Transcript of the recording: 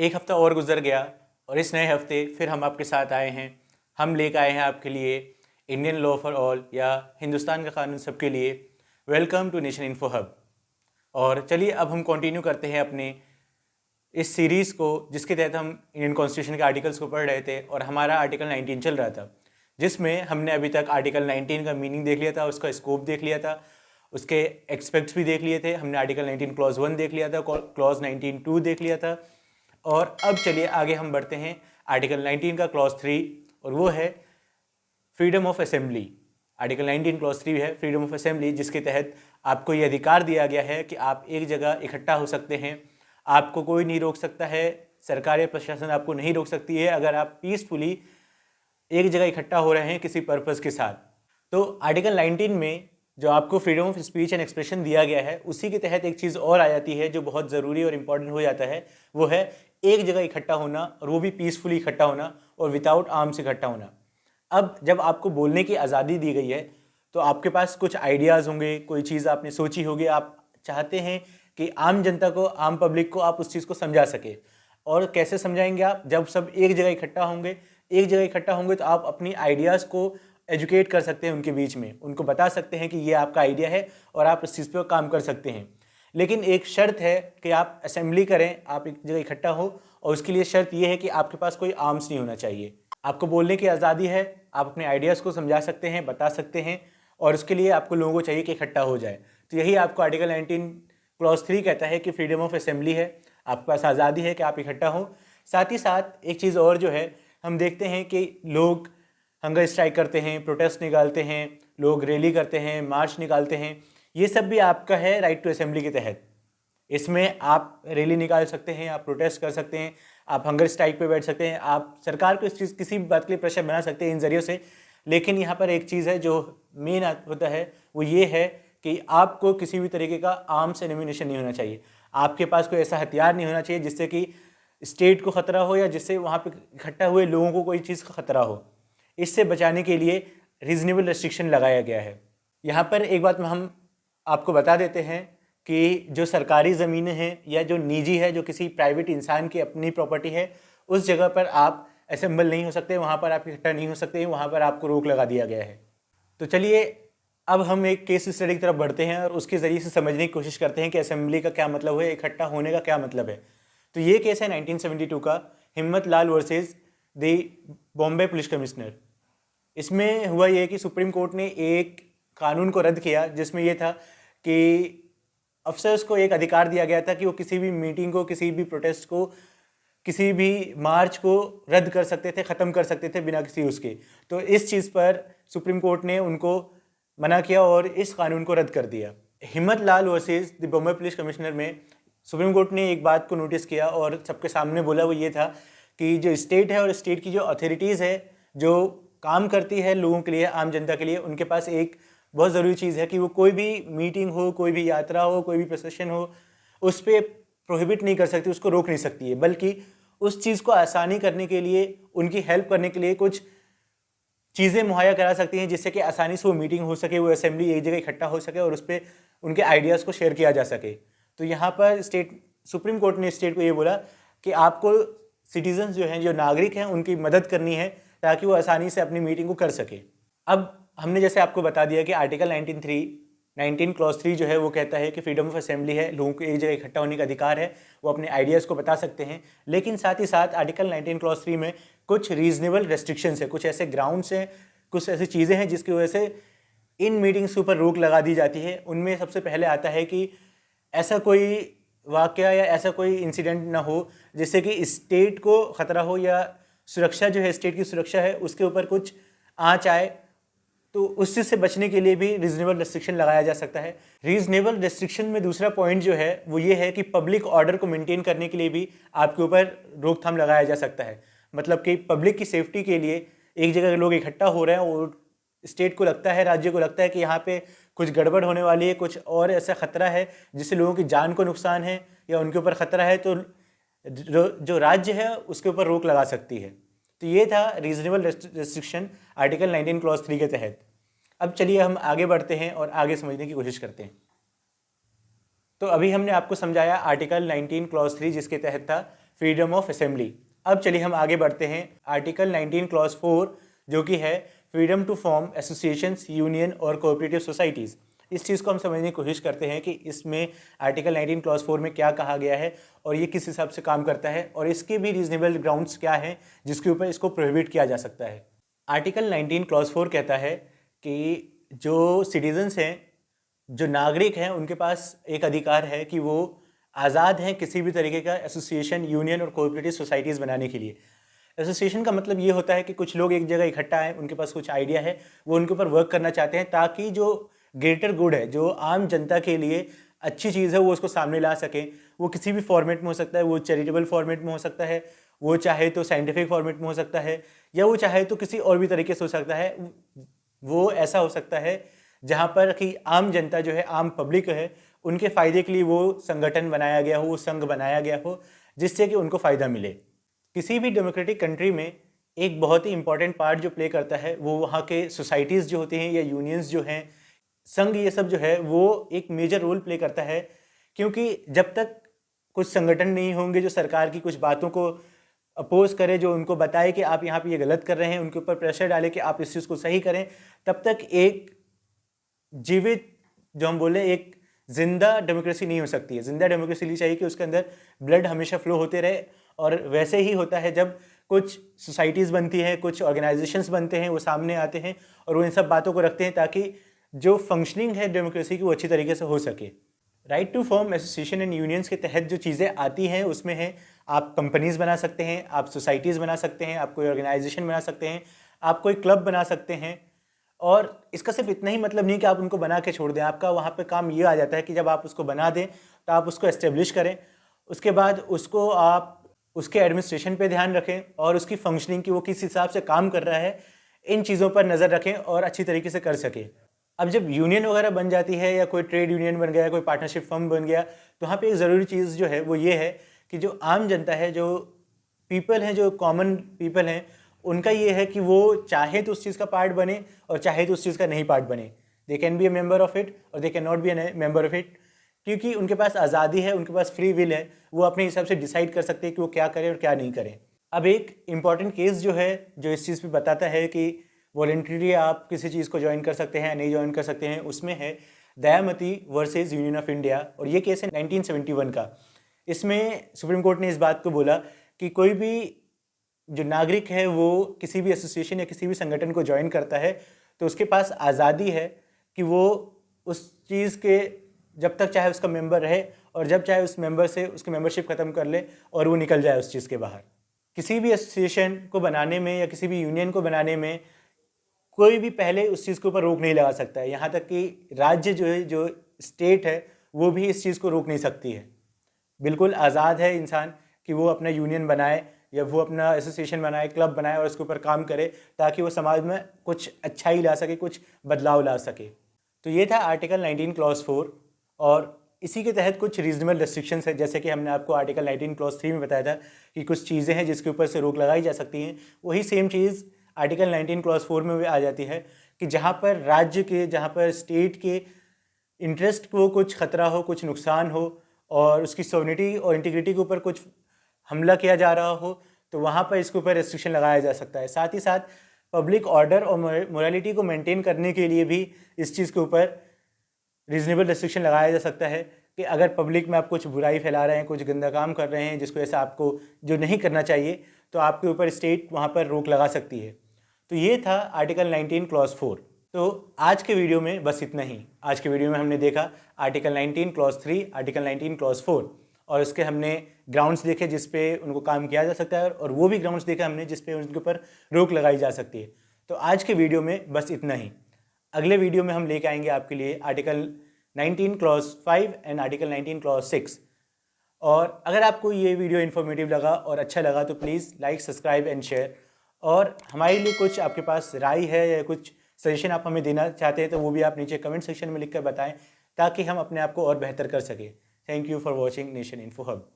एक हफ्ता और गुजर गया और इस नए हफ्ते फिर हम आपके साथ आए हैं। हम लेकर आए हैं आपके लिए इंडियन लॉ फॉर ऑल या हिंदुस्तान का कानून सबके लिए। Welcome to nation info hub. और चलिए अब हम कंटिन्यू करते हैं अपने इस सीरीज़ को, जिसके तहत हम इंडियन कॉन्स्टिट्यूशन के आर्टिकल्स को पढ़ रहे थे और हमारा आर्टिकल 19 चल रहा था, जिसमें हमने अभी तक आर्टिकल 19 का मीनिंग देख लिया था, उसका स्कोप देख लिया था, उसके एक्सपेक्ट्स भी देख लिए थे। हमने आर्टिकल 19 क्लॉज 1 देख लिया था, क्लॉज 19(2) देख लिया था। और अब चलिए आगे हम बढ़ते हैं आर्टिकल 19 का क्लॉज 3, और वो है freedom of assembly. Article 19 clause 3 है फ्रीडम ऑफ असेंबली, जिसके तहत आपको ये अधिकार दिया गया है कि आप एक जगह इकट्ठा हो सकते हैं। आपको कोई नहीं रोक सकता है, सरकार या प्रशासन आपको नहीं रोक सकती है अगर आप पीसफुली एक जगह इकट्ठा हो रहे हैं किसी पर्पज़ के साथ। तो आर्टिकल 19 में जो आपको freedom of speech and expression दिया गया है, उसी के तहत एक चीज़ और आ जाती है जो बहुत ज़रूरी और इम्पॉर्टेंट हो जाता है। वो है एक जगह इकट्ठा होना, और वो भी पीसफुली इकट्ठा होना और विदाउट आर्म्स इकट्ठा होना। अब जब आपको बोलने की आज़ादी दी गई है तो आपके पास कुछ आइडियाज़ होंगे, कोई चीज़ आपने सोची होगी, आप चाहते हैं कि आम जनता को, आम पब्लिक को आप उस चीज़ को समझा सके। और कैसे समझाएंगे आप? जब सब एक जगह इकट्ठा होंगे, एक जगह इकट्ठा होंगे तो आप अपनी आइडियाज़ को एजुकेट कर सकते हैं उनके बीच में, उनको बता सकते हैं कि ये आपका आइडिया है और आप इस चीज़ पर काम कर सकते हैं। लेकिन एक शर्त है कि आप असेंबली करें, आप एक जगह इकट्ठा हो, और उसके लिए शर्त यह है कि आपके पास कोई आर्म्स नहीं होना चाहिए। आपको बोलने की आज़ादी है, आप अपने आइडियाज़ को समझा सकते हैं, बता सकते हैं, और उसके लिए आपको लोगों को चाहिए कि इकट्ठा हो जाए। तो यही आपको आर्टिकल 19 क्लॉज 3 कहता है कि फ्रीडम ऑफ असेंबली है, आपके पास आज़ादी है कि आप इकट्ठा हो। साथ ही साथ एक चीज़ और जो है, हम देखते हैं कि लोग हंगर स्ट्राइक करते हैं, प्रोटेस्ट निकालते हैं, लोग रैली करते हैं, मार्च निकालते हैं। ये सब भी आपका है राइट टू असेंबली के तहत। इसमें आप रैली निकाल सकते हैं, आप प्रोटेस्ट कर सकते हैं, आप हंगर स्ट्राइक पे बैठ सकते हैं, आप सरकार को इस चीज़ किसी भी बात के लिए प्रेशर बना सकते हैं इन जरिए से। लेकिन यहाँ पर एक चीज़ है जो मेन होता है, वो ये है कि आपको किसी भी तरीके का आर्म्स एनिमिनेशन नहीं होना चाहिए। आपके पास कोई ऐसा हथियार नहीं होना चाहिए जिससे कि स्टेट को ख़तरा हो या जिससे वहाँ पे इकट्ठा हुए लोगों को कोई चीज़ का ख़तरा हो। इससे बचाने के लिए रीजनेबल रेस्ट्रिक्शन लगाया गया है। यहाँ पर एक बात हम आपको बता देते हैं कि जो सरकारी ज़मीनें हैं या जो निजी है, जो किसी प्राइवेट इंसान की अपनी प्रॉपर्टी है, उस जगह पर आप असेंबल नहीं हो सकते, वहाँ पर आप इकट्ठा नहीं हो सकते, वहाँ पर आपको रोक लगा दिया गया है। तो चलिए अब हम एक केस स्टडी की तरफ बढ़ते हैं और उसके ज़रिए से समझने की कोशिश करते हैं कि असेंबली का क्या मतलब है, इकट्ठा होने का क्या मतलब है। तो ये केस है 1972 का, Himmat Lal versus the Bombay police commissioner. इसमें हुआ ये कि सुप्रीम कोर्ट ने एक कानून को रद्द किया जिसमें यह था कि अफसर्स को एक अधिकार दिया गया था कि वो किसी भी मीटिंग को, किसी भी प्रोटेस्ट को, किसी भी मार्च को रद्द कर सकते थे, ख़त्म कर सकते थे बिना किसी उसके। तो इस चीज़ पर सुप्रीम कोर्ट ने उनको मना किया और इस कानून को रद्द कर दिया। Himmat Lal versus the Bombay police commissioner में सुप्रीम कोर्ट ने एक बात को नोटिस किया और सबके सामने बोला, वो ये था कि जो स्टेट है और स्टेट की जो अथॉरिटीज़ है, जो काम करती है लोगों के लिए, आम जनता के लिए, उनके पास एक बहुत ज़रूरी चीज़ है कि वो कोई भी मीटिंग हो, कोई भी यात्रा हो, कोई भी प्रोसेशन हो, उस पर प्रोहिबिट नहीं कर सकती, उसको रोक नहीं सकती है, बल्कि उस चीज़ को आसानी करने के लिए, उनकी हेल्प करने के लिए कुछ चीज़ें मुहैया करा सकती हैं जिससे कि आसानी से वो मीटिंग हो सके, वो असेंबली एक जगह इकट्ठा हो सके और उस पर उनके आइडियाज़ को शेयर किया जा सके। तो यहाँ पर सुप्रीम कोर्ट ने स्टेट को ये बोला कि आपको सिटीजन्स जो हैं, जो नागरिक हैं, उनकी मदद करनी है ताकि वो आसानी से अपनी मीटिंग को कर सके। अब हमने जैसे आपको बता दिया कि आर्टिकल 19 क्लॉज 3 जो है वो कहता है कि फ्रीडम ऑफ असेंबली है, लोगों को एक जगह इकट्ठा होने का अधिकार है, वो अपने आइडियाज़ को बता सकते हैं। लेकिन साथ ही साथ आर्टिकल 19 क्लॉज 3 में कुछ रीजनेबल रेस्ट्रिक्शंस है, कुछ ऐसे ग्राउंड्स हैं, कुछ ऐसी चीज़ें हैं जिसकी वजह से इन मीटिंग्स के ऊपर रोक लगा दी जाती है। उनमें सबसे पहले आता है कि ऐसा कोई वाकया या ऐसा कोई इंसिडेंट ना हो जिससे कि स्टेट को ख़तरा हो या सुरक्षा जो है, स्टेट की सुरक्षा है, उसके ऊपर कुछ आँच आए। तो उस चीज़ से बचने के लिए भी रीजनेबल रेस्ट्रिक्शन लगाया जा सकता है। रीजनेबल रेस्ट्रिक्शन में दूसरा पॉइंट जो है वो ये है कि पब्लिक ऑर्डर को मेंटेन करने के लिए भी आपके ऊपर रोकथाम लगाया जा सकता है। मतलब कि पब्लिक की सेफ्टी के लिए एक जगह लोग इकट्ठा हो रहे हैं और स्टेट को लगता है, राज्य को लगता है कि यहाँ पे कुछ गड़बड़ होने वाली है, कुछ और ऐसा खतरा है जिससे लोगों की जान को नुकसान है या उनके ऊपर खतरा है, तो जो राज्य है उसके ऊपर रोक लगा सकती है। तो ये था रीजनेबल रेस्ट्रिक्शन आर्टिकल 19 क्लॉज 3 के तहत। अब चलिए हम आगे बढ़ते हैं और आगे समझने की कोशिश करते हैं। तो अभी हमने आपको समझाया आर्टिकल 19 क्लॉज 3 जिसके तहत था फ्रीडम ऑफ असेंबली। अब चलिए हम आगे बढ़ते हैं आर्टिकल 19 क्लॉज 4 जो कि है freedom to form associations, union और कोऑपरेटिव सोसाइटीज़। इस चीज़ को हम समझने की कोशिश करते हैं कि इसमें आर्टिकल 19 क्लॉज 4 में क्या कहा गया है और ये किस हिसाब से काम करता है और इसके भी रीजनेबल ग्राउंड्स क्या हैं जिसके ऊपर इसको प्रोहिबिट किया जा सकता है। आर्टिकल 19 क्लॉज 4 कहता है कि जो सिटीजन्स हैं, जो नागरिक हैं, उनके पास एक अधिकार है कि वो आज़ाद हैं किसी भी तरीके का एसोसिएशन, यूनियन और कोऑपरेटिव सोसाइटीज़ बनाने के लिए। एसोसिएशन का मतलब ये होता है कि कुछ लोग एक जगह इकट्ठा हैं, उनके पास कुछ आइडिया है, वो उनके ऊपर वर्क करना चाहते हैं ताकि जो ग्रेटर गुड है, जो आम जनता के लिए अच्छी चीज़ है, वो उसको सामने ला सकें। वो किसी भी फॉर्मेट में हो सकता है, वो चैरिटेबल फॉर्मेट में हो सकता है, वो चाहे तो साइंटिफिक फॉर्मेट में हो सकता है, या वो चाहे तो किसी और भी तरीके से हो सकता है। वो ऐसा हो सकता है जहाँ पर कि आम जनता जो है, आम पब्लिक है, उनके फ़ायदे के लिए वो संगठन बनाया गया हो, वो संघ बनाया गया हो, जिससे कि उनको फ़ायदा मिले। किसी भी डेमोक्रेटिक कंट्री में एक बहुत ही इंपॉर्टेंट पार्ट जो प्ले करता है वो वहाँ के सोसाइटीज़ जो होती हैं या यूनियंस जो हैं, संघ, ये सब जो है वो एक मेजर रोल प्ले करता है। क्योंकि जब तक कुछ संगठन नहीं होंगे जो सरकार की कुछ बातों को अपोज करे, जो उनको बताए कि आप यहाँ पे ये गलत कर रहे हैं, उनके ऊपर प्रेशर डाले कि आप इस चीज़ को सही करें, तब तक एक जीवित, जो हम बोले, एक जिंदा डेमोक्रेसी नहीं हो सकती है। जिंदा डेमोक्रेसी लिए चाहिए कि उसके अंदर ब्लड हमेशा फ्लो होते रहे। और वैसे ही होता है जब कुछ सोसाइटीज़ बनती हैं, कुछ ऑर्गेनाइजेशंस बनते हैं, वो सामने आते हैं और वो इन सब बातों को रखते हैं ताकि जो फंक्शनिंग है डेमोक्रेसी की वो अच्छी तरीके से हो सके। Right to form association and unions के तहत जो चीज़ें आती हैं उसमें है आप कंपनीज बना सकते हैं, आप सोसाइटीज़ बना सकते हैं, आप कोई ऑर्गेनाइजेशन बना सकते हैं, आप कोई क्लब बना सकते हैं। और इसका सिर्फ इतना ही मतलब नहीं कि आप उनको बना के छोड़ दें। आपका वहाँ पे काम ये आ जाता है कि जब आप उसको बना दें तो आप उसको एस्टेब्लिश करें, उसके बाद उसको आप उसके एडमिनिस्ट्रेशन पे ध्यान रखें और उसकी फंक्शनिंग की वो किस हिसाब से काम कर रहा है, इन चीज़ों पर नज़र रखें और अच्छी तरीके से कर सकें। अब जब यूनियन वगैरह बन जाती है या कोई ट्रेड यूनियन बन गया, कोई पार्टनरशिप फर्म बन गया, तो वहाँ पे एक ज़रूरी चीज़ जो है वो ये है कि जो आम जनता है, जो पीपल हैं, जो कॉमन पीपल हैं, उनका ये है कि वो चाहे तो उस चीज़ का पार्ट बने और चाहे तो उस चीज़ का नहीं पार्ट बने। They can be a member of it और they can not be a member of it, क्योंकि उनके पास आज़ादी है, उनके पास फ्री विल है, वो अपने हिसाब से डिसाइड कर सकते हैं कि वो क्या करें और क्या नहीं करें। अब एक इम्पॉर्टेंट केस जो है जो इस चीज़ पे बताता है कि वॉलंटरीली आप किसी चीज़ को ज्वाइन कर सकते हैं या नहीं ज्वाइन कर सकते हैं, उसमें है दयामती वर्सेस यूनियन ऑफ इंडिया, और ये केस है 1971 का। इसमें सुप्रीम कोर्ट ने इस बात को बोला कि कोई भी जो नागरिक है वो किसी भी एसोसिएशन या किसी भी संगठन को ज्वाइन करता है तो उसके पास आज़ादी है कि वो उस चीज़ के जब तक चाहे उसका मेंबर रहे और जब चाहे उस मेंबर से उसकी मेंबरशिप ख़त्म कर ले और वो निकल जाए उस चीज़ के बाहर। किसी भी एसोसिएशन को बनाने में या किसी भी यूनियन को बनाने में कोई भी पहले उस चीज़ के ऊपर रोक नहीं लगा सकता है। यहाँ तक कि राज्य जो है, जो स्टेट है, वो भी इस चीज़ को रोक नहीं सकती है। बिल्कुल आज़ाद है इंसान कि वो अपना यूनियन बनाए या वो अपना एसोसिएशन बनाए, क्लब बनाए और उसके ऊपर काम करे ताकि वो समाज में कुछ अच्छाई ला सके, कुछ बदलाव ला सके। तो ये था आर्टिकल 19 क्लॉज 4, और इसी के तहत कुछ रीजनेबल रेस्ट्रिक्शंस है, जैसे कि हमने आपको आर्टिकल 19 क्लॉज 3 में बताया था कि कुछ चीज़ें हैं जिसके ऊपर से रोक लगाई जा सकती हैं। वही सेम चीज़ आर्टिकल 19 क्लॉज 4 में भी आ जाती है कि जहाँ पर राज्य के, जहाँ पर स्टेट के इंटरेस्ट को कुछ खतरा हो, कुछ नुकसान हो और उसकी सॉवरेनिटी और इंटीग्रिटी के ऊपर कुछ हमला किया जा रहा हो, तो वहाँ पर इसके ऊपर रेस्ट्रिक्शन लगाया जा सकता है। साथ ही साथ पब्लिक ऑर्डर और मोरालिटी को मेंटेन करने के लिए भी इस चीज़ के ऊपर रीजनेबल रेस्ट्रिक्शन लगाया जा सकता है कि अगर पब्लिक में आप कुछ बुराई फैला रहे हैं, कुछ गंदा काम कर रहे हैं जिसको ऐसा आपको जो नहीं करना चाहिए, तो आपके ऊपर स्टेट वहाँ पर रोक लगा सकती है। तो ये था आर्टिकल 19 क्लॉज 4। तो आज के वीडियो में बस इतना ही। आज के वीडियो में हमने देखा आर्टिकल 19 क्लॉज 3, आर्टिकल 19 क्लॉज 4, और उसके हमने ग्राउंड्स देखे जिस पे उनको काम किया जा सकता है, और वो भी ग्राउंड्स देखे हमने जिस पे उनके ऊपर रोक लगाई जा सकती है। तो आज के वीडियो में बस इतना ही। अगले वीडियो में हम लेके आएंगे आपके लिए article 19 clause 5 and article 19 clause 6। और अगर आपको ये वीडियो इन्फॉर्मेटिव लगा और अच्छा लगा तो please like, subscribe and share. और हमारे लिए कुछ आपके पास राय है या कुछ सजेशन आप हमें देना चाहते हैं तो वो भी आप नीचे कमेंट सेक्शन में लिख कर बताएं ताकि हम अपने आप को और बेहतर कर सकें। Thank you for watching nation info hub.